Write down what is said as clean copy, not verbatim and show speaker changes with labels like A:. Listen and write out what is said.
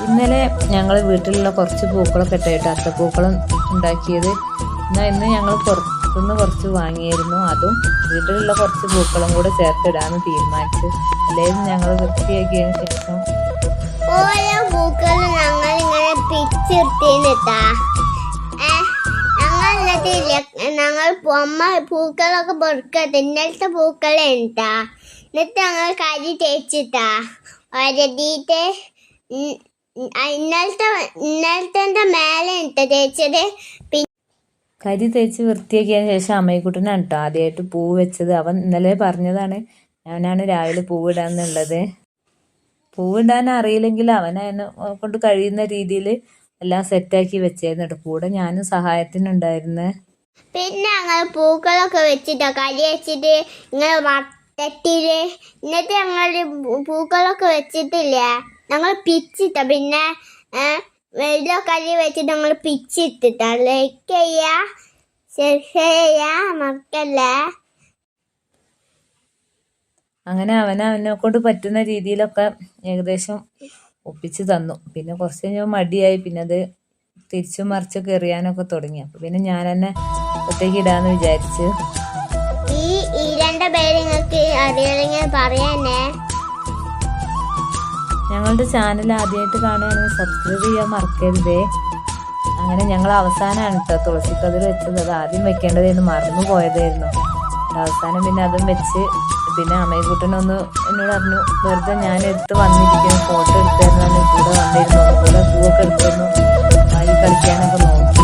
A: ഇന്നലെ ഞങ്ങൾ വീട്ടിലുള്ള കുറച്ച് പൂക്കളൊക്കെ ഇട്ടായിട്ട് അത്തപ്പൂക്കളം ഉണ്ടാക്കിയത്. എന്നാൽ ഇന്ന് ഞങ്ങൾ പുറത്തുനിന്ന് കുറച്ച് വാങ്ങിയായിരുന്നു. അതും വീട്ടിലുള്ള കുറച്ച് പൂക്കളും കൂടെ ചേർത്തിടാന്ന് തീരുമാനിച്ചു. അല്ലെങ്കിൽ ഞങ്ങൾ വൃത്തിയാക്കിയതിന് ശേഷം
B: ഓരോ പൂക്കളും ഞങ്ങൾ ഇങ്ങനെ പിച്ചിട്ടിട്ടാ ഞങ്ങൾ പൂക്കളൊക്കെ പൊറുക്കട്ടെ. ഇന്നലത്തെ പൂക്കളെ ഉണ്ടാ എന്നിട്ട് ഞങ്ങൾ കരി തേച്ചിട്ടാ ഒരതിയിട്ട് ഇന്നലത്തെ മേലെ ഇട്ട തേച്ചത്.
A: കരി തേച്ച് വൃത്തിയാക്കിയതിന് ശേഷം അമ്മയ്ക്കുട്ടനാണ് കേട്ടോ ആദ്യമായിട്ട് പൂ വെച്ചത്. അവൻ ഇന്നലെ പറഞ്ഞതാണ് ഞാനാണ് രാവിലെ പൂവിടാന്നുള്ളത്. പൂവിടാൻ അറിയില്ലെങ്കിൽ അവനതിനെ കൊണ്ട് കഴിയുന്ന രീതിയിൽ എല്ലാം സെറ്റാക്കി വെച്ചായിരുന്നു കേട്ടോ. കൂടെ ഞാനും സഹായത്തിനുണ്ടായിരുന്നു.
B: പിന്നെ ഞങ്ങൾ പൂക്കളൊക്കെ വെച്ചിട്ടോ കരി വെച്ചിട്ട് ഇങ്ങനെ വട്ടത്തില്. എന്നിട്ട് ഞങ്ങൾ പൂക്കളൊക്കെ വെച്ചിട്ടില്ലേ ഞങ്ങൾ പിച്ചിട്ട. പിന്നെ വെള്ള കരി വെച്ചിട്ട് ഞങ്ങൾ പിച്ചിട്ടിട്ട. ലൈക്ക് ചെയ്യാ ഷെയർ ചെയ്യാ മറക്കല്ലേ.
A: അങ്ങനെ അവനെ കൊണ്ട് പറ്റുന്ന രീതിയിലൊക്കെ ഏകദേശം ഒപ്പിച്ച് തന്നു. പിന്നെ കുറച്ച് കഴിഞ്ഞാൽ മടിയായി. പിന്നെ അത് തിരിച്ചും മറിച്ചൊക്കെ എറിയാനൊക്കെ തുടങ്ങി. അപ്പോൾ പിന്നെ ഞാൻ തന്നെ ഒറ്റയ്ക്ക് ഇടാന്ന് വിചാരിച്ച്.
B: ഈ രണ്ട് പേര് നിങ്ങൾക്ക് അറിയാമെങ്കിൽ പറയാനേ.
A: ഞങ്ങളുടെ ചാനൽ ആദ്യമായിട്ട് കാണുകയാണെങ്കിൽ സബ്സ്ക്രൈബ് ചെയ്യാൻ മറക്കരുതേ. അങ്ങനെ ഞങ്ങൾ അവസാനമാണ് കേട്ടോ തുളസിക്കതിർ വെച്ചത്. അത് ആദ്യം വെക്കേണ്ടതായിരുന്നു, മറന്നു പോയതായിരുന്നു. അവസാനം പിന്നെ അതും വെച്ച്. പിന്നെ അമ്മയ്ക്കുട്ടനൊന്ന് എന്നോട് പറഞ്ഞു വെറുതെ ഞാൻ എടുത്ത് വന്നിരിക്കുന്നു, ഫോട്ടോ എടുത്തായിരുന്നു, കൂടെ വന്നിരുന്നു, കൂടെ പൂവൊക്കെ എടുത്തിരുന്നു, വായി കളിക്കാനൊക്കെ നോക്കി.